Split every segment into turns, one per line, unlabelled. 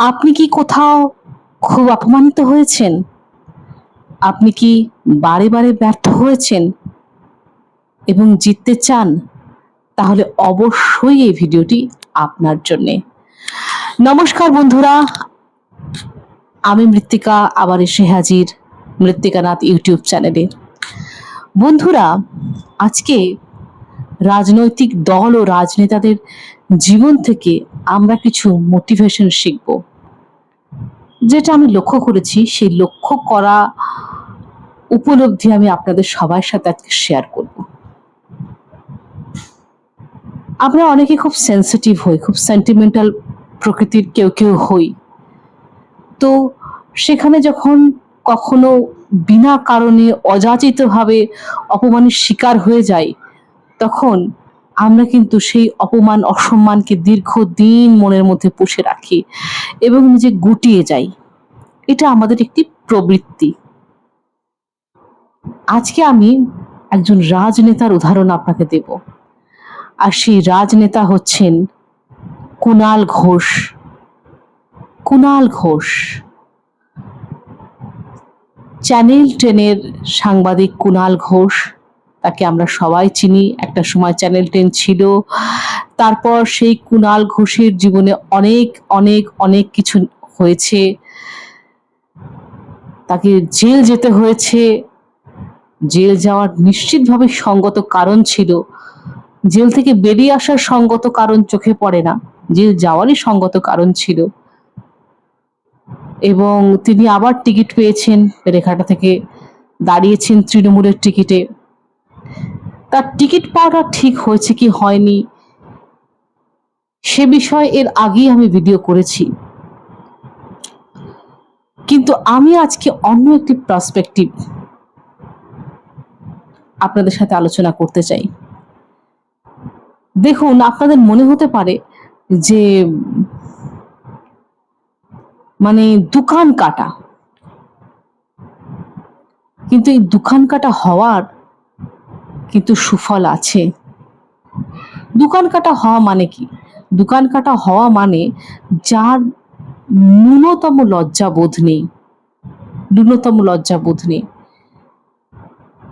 আপনি কি কোথাও খুব অপমানিত হয়েছেন? আপনি কি বারে, বারে ব্যর্থ হয়েছেন এবং জিততে চান? তাহলে অবশ্যই এই ভিডিওটি আপনার জন্যে। নমস্কার বন্ধুরা, আমি মৃত্তিকা আবার এসে হাজির মৃত্তিকানাথ ইউটিউব চ্যানেলে। বন্ধুরা, আজকে রাজনৈতিক দল ও রাজনেতাদের জীবন থেকে আমরা কিছু মোটিভেশন শিখব। যেটা আমি লক্ষ্য করেছি, সেই লক্ষ্য করা উপলব্ধি আমি আপনাদের সবার সাথে আজকে শেয়ার করব। আমরা অনেকে খুব সেন্সিটিভ হই, খুব সেন্টিমেন্টাল প্রকৃতির কেউ কেউ হই। তো সেখানে যখন কখনো বিনা কারণে অযাচিতভাবে অপমানের শিকার হয়ে যাই, তখন আমরা কিন্তু সেই অপমান অসম্মানকে দীর্ঘদিন মনের মধ্যে পুষে রাখি এবং নিজে গুটিয়ে যাই। এটা আমাদের একটি প্রবৃত্তি। আজকে আমি একজন রাজনেতার উদাহরণ আপনাকে দেব। আর সেই রাজনেতা হচ্ছেন কুণাল ঘোষ। কুণাল ঘোষ চ্যানেল 10-এর সাংবাদিক কুণাল ঘোষ, তাকে আমরা সবাই চিনি। একটা সময় চ্যানেল 10 ছিল, তারপর সেই কুণাল ঘোষের জীবনে অনেক অনেক অনেক কিছু হয়েছে। তাকে জেল যেতে হয়েছে। জেল যাওয়ার নিশ্চিতভাবে সঙ্গত কারণ ছিল। জেল থেকে বেরিয়ে আসার সঙ্গত কারণ চোখে পড়ে না, জেল যাওয়ারই সঙ্গত কারণ ছিল। এবং তিনি আবার টিকিট পেয়েছেন, বেলেঘাটা থেকে দাঁড়িয়েছেন তৃণমূলের টিকিটে। তার টিকিট পাওয়াটা ঠিক হয়েছে কি হয়নি সে বিষয়ে এর আগেই আমি ভিডিও করেছি, কিন্তু আমি আজকে অন্য একটি পার্সপেক্টিভ আপনাদের সাথে আলোচনা করতে চাই। দেখুন, আপনাদের মনে হতে পারে যে মানে দোকান কাটা, কিন্তু এই দোকান কাটা হওয়ার কিন্তু সুফল আছে। দোকান কাটা হওয়া মানে কি? দোকান কাটা হওয়া মানে যার ন্যূনতম লজ্জাবোধ নেই, ন্যূনতম লজ্জাবোধ নেই।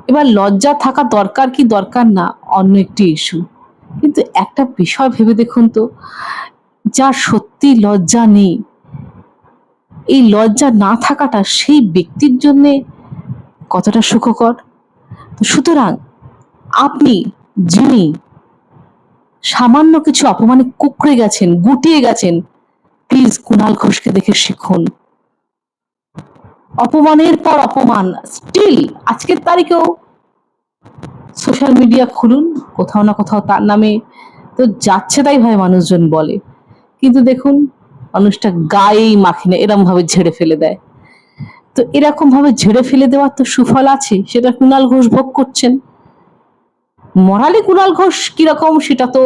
এবার লজ্জা থাকা দরকার কি দরকার না অন্য একটি ইস্যু, কিন্তু একটা বিষয় ভেবে দেখুন তো, যার সত্যি লজ্জা নেই, এই লজ্জা না থাকাটা সেই ব্যক্তির জন্যে কতটা সুখকর। সুতরাং আপনি যিনি সামান্য কিছু অপমানে কুঁকড়ে গেছেন, গুটিয়ে গেছেন, প্লিজ কুণাল ঘোষকে দেখে শিখুন। অপমানের পর অপমান, স্টিল আজকের তারিখেও সোশ্যাল মিডিয়া খুলুন, কোথাও না কোথাও তার নামে তো যাচ্ছে তাই ভাই মানুষজন বলে, কিন্তু দেখুন মানুষটা গায়েই মাখে না, এরকম ভাবে ঝেড়ে ফেলে দেয়। তো এরকম ভাবে ঝেড়ে ফেলে দেওয়ার তো সুফল আছে, সেটা কুণাল ঘোষ ভোগ করছেন। মরালে কুণাল ঘোষ কিরকম সেটা তো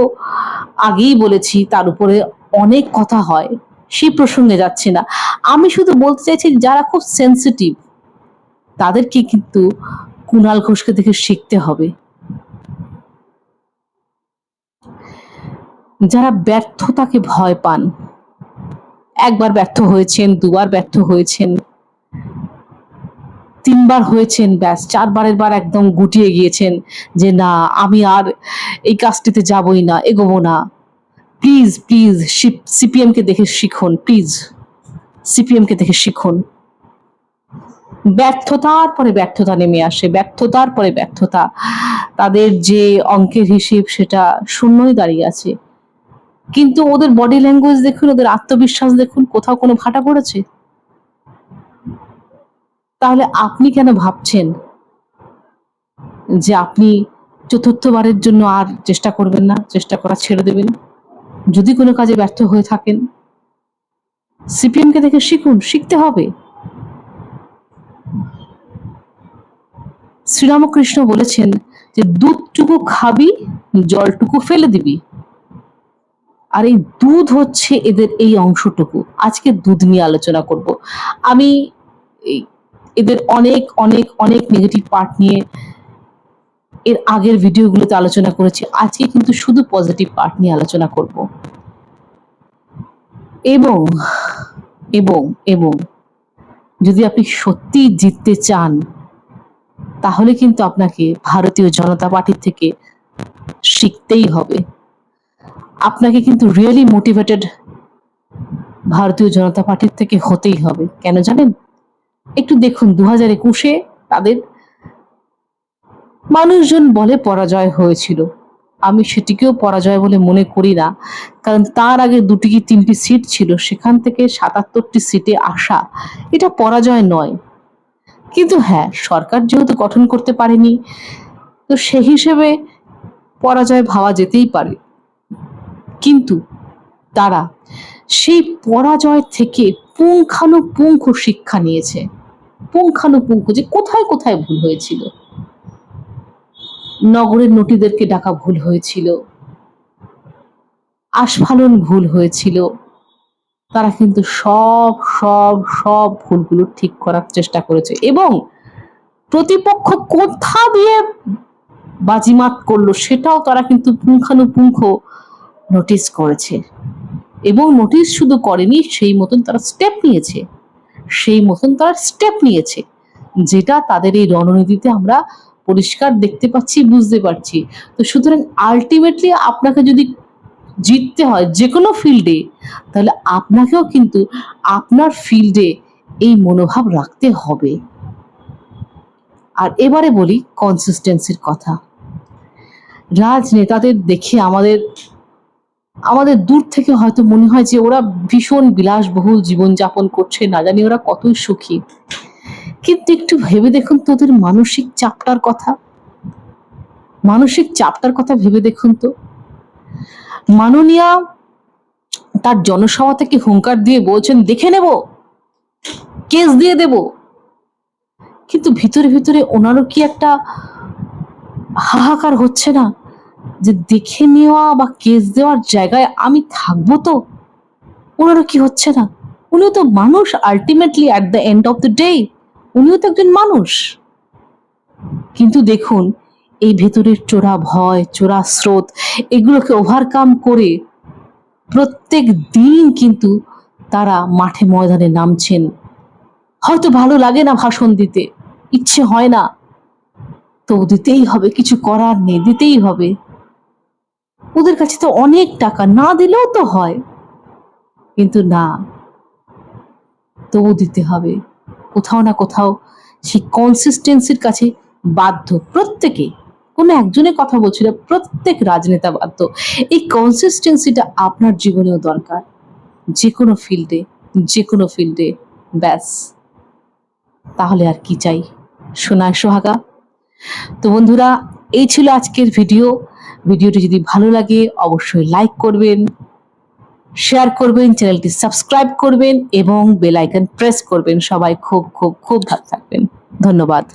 আগেই বলেছি, তার উপরে অনেক কথা হয়, সেই প্রসঙ্গে যাচ্ছে না। আমি শুধু বলতে চাইছি যারা খুব সেন্সিটিভ তাদেরকে কিন্তু কুণাল ঘোষকে দেখে শিখতে হবে। যারা ব্যর্থতাকে ভয় পান, একবার ব্যর্থ হয়েছেন, দুবার ব্যর্থ হয়েছেন, তিনবার হয়েছেন, ব্যাস চারবারের বার একদম গুটিয়ে গিয়েছেন যে না আমি আর এই কাজটিতে যাবই না, এগোবো না, প্লিজ প্লিজ সিপিএম কে দেখে শিখুন, প্লিজ সিপিএম কে দেখে শিখুন। ব্যর্থতার পরে ব্যর্থতা নেমে আসে, ব্যর্থতার পরে ব্যর্থতা, তাদের যে অঙ্কের হিসেব সেটা শূন্যই দাঁড়িয়ে আছে, কিন্তু ওদের বডি ল্যাঙ্গুয়েজ দেখুন, ওদের আত্মবিশ্বাস দেখুন, কোথাও কোনো ভাটা পড়েছে? তাহলে আপনি কেন ভাবছেন যে আপনি চতুর্থবারের জন্য আর চেষ্টা করবেন না, চেষ্টা করা ছেড়ে দেবেন? যদি কোনো কাজে ব্যর্থ হয়ে থাকেন, সিপিএম কে দেখে শিখুন, শিখতে হবে। শ্রীরামকৃষ্ণ বলেছেন যে দুধটুকু খাবি, জলটুকু ফেলে দিবি। আর এই দুধ হচ্ছে এদের এই অংশটুকু। আজকে দুধ নিয়ে আলোচনা করব। আমি এদের অনেক অনেক অনেক নেগেটিভ পার্ট নিয়ে এর আগের ভিডিওগুলোতে আলোচনা করেছি, আজকে কিন্তু শুধু পজিটিভ পার্ট নিয়ে আলোচনা করব। এবং এবং এবং যদি আপনি সত্যি জিততে চান তাহলে কিন্তু আপনাকে ভারতীয় জনতা পার্টির থেকে শিখতেই হবে। আপনাকে কিন্তু রিয়েলি মোটিভেটেড ভারতীয় জনতা পার্টির থেকে হতেই হবে। কেন জানেন? একটু দেখুন 2021-এ তাদের মানুষজন বলে পরাজয় হয়েছিল, আমি সেটিকেও পরাজয় বলে মনে করি না, কারণ তার আগে 2টি কি 3টি সিট ছিল, সেখান থেকে 77টি সিটে আসা এটা পরাজয় নয়। কিন্তু হ্যাঁ, সরকার যেহেতু গঠন করতে পারেনি, তো সেই হিসেবে পরাজয় ভাবা যেতেই পারে। কিন্তু তারা সেই পরাজয় থেকে পুঙ্খানুপুঙ্খ শিক্ষা নিয়েছে, পুঙ্খানুপুঙ্খ, যে কোথায় কোথায় ভুল হয়েছিল। নগরের নটিদেরকে ডাকা ভুল হয়েছিল, আস্ফালন ভুল হয়েছিল, তারা কিন্তু সব সব সব ভুলগুলো ঠিক করার চেষ্টা করেছে। এবং প্রতিপক্ষ কোথা দিয়ে বাজিমাত করলো সেটাও তারা কিন্তু পুঙ্খানুপুঙ্খ নোটিস করেছে। এবং নোটিস শুধু করেনি, সেই মতন তারা স্টেপ নিয়েছে, যেটা তাদের এই রণনীতিতে আমরা পরিষ্কার দেখতে পাচ্ছি, বুঝতে পারছি। তো সুতরাং আলটিমেটলি আপনাকে যদি জিততে হয় যে কোনো ফিল্ডে, তাহলে আপনাকেও কিন্তু আপনার ফিল্ডে এই মনোভাব রাখতে হবে। আর এবারে বলি কনসিস্টেন্সির কথা। রাজনেতাদের দেখে আমাদের দূর থেকে হয়তো মনে হয় যে ওরা ভীষণ বিলাসবহুল জীবনযাপন করছে, না জানি ওরা কতই সুখী। কিন্তু একটু ভেবে দেখুন তো ওদের মানসিক চাপটার কথা ভেবে দেখুন তো। মাননীয়া তার জনসভা থেকে হুঙ্কার দিয়ে বলছেন দেখে নেব, কেস দিয়ে দেব, কিন্তু ভিতরে ভিতরে ওনারও কি একটা হাহাকার হচ্ছে না যে দেখে নেওয়া বা কেস দেওয়ার জায়গায় আমি থাকবো? তো ওনারও কি হচ্ছে না? উনিও তো মানুষ, ultimately at the end of the day উনিও তো একজন মানুষ। কিন্তু দেখুন এই ভেতরের চোরা ভয়, চোরা স্রোত, এগুলোকে ওভারকাম করে প্রত্যেক দিন কিন্তু তারা মাঠে ময়দানে নামছেন। হয়তো ভালো লাগে না ভাষণ দিতে, ইচ্ছে হয় না, তো দিতেই হবে, কিছু করার নেই, দিতেই হবে। ওদের কাছে তো অনেক টাকা, না দিলেও তো হয়, কিন্তু না, তবু দিতে হবে। কোথাও না কোথাও সেই কনসিস্টেন্সির কাছে বাধ্য প্রত্যেকে। কোনো একজনের কথা বলছি না, প্রত্যেক রাজনেতা বাধ্য। এই কনসিস্টেন্সিটা আপনার জীবনেও দরকার, যে কোনো ফিল্ডে। ব্যাস, তাহলে আর কি চাই? সোনায় সোহাগা। তো বন্ধুরা, এই ছিল আজকের ভিডিওটি যদি ভালো লাগে অবশ্যই লাইক করবেন, শেয়ার করবেন, চ্যানেলটি সাবস্ক্রাইব করবেন এবং বেল আইকন প্রেস করবেন। সবাই খুব খুব খুব ভালো থাকবেন। ধন্যবাদ।